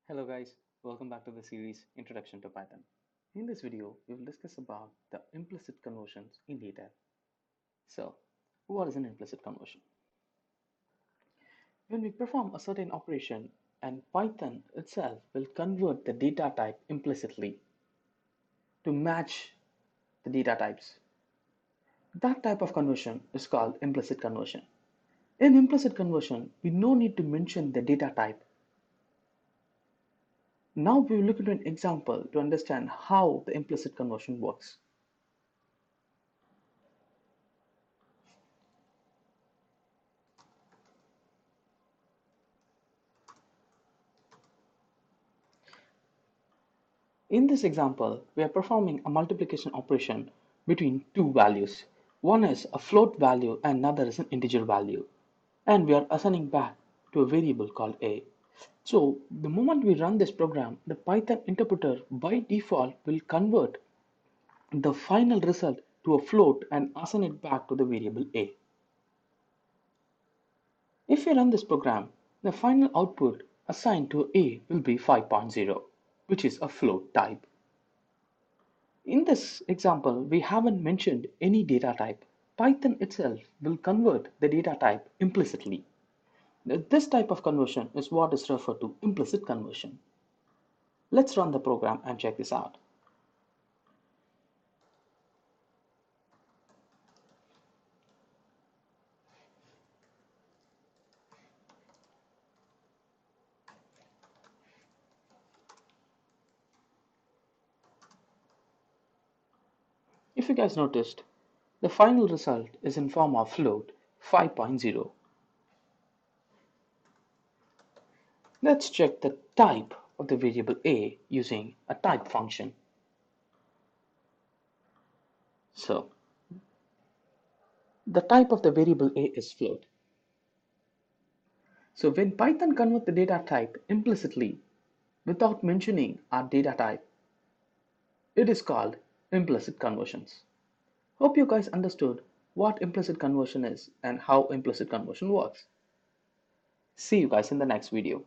Hello guys, welcome back to the series Introduction to Python. In this video, we will discuss about the implicit conversions in data. So, what is an implicit conversion? When we perform a certain operation and Python itself will convert the data type implicitly to match the data types. That type of conversion is called implicit conversion. In implicit conversion, we no need to mention the data type. Now we will look into an example to understand how the implicit conversion works. In this example, we are performing a multiplication operation between two values. One is a float value and another is an integer value. And we are assigning back to a variable called a. So the moment we run this program, the Python interpreter by default will convert the final result to a float and assign it back to the variable a. If we run this program, the final output assigned to a will be 5.0, which is a float type. In this example, we haven't mentioned any data type. Python itself will convert the data type implicitly. This type of conversion is what is referred to implicit conversion. Let's run the program and check this out. If you guys noticed, the final result is in form of float 5.0. Let's check the type of the variable a using a type function. So, the type of the variable a is float. So when Python converts the data type implicitly without mentioning our data type, it is called implicit conversions. Hope you guys understood what implicit conversion is and how implicit conversion works. See you guys in the next video.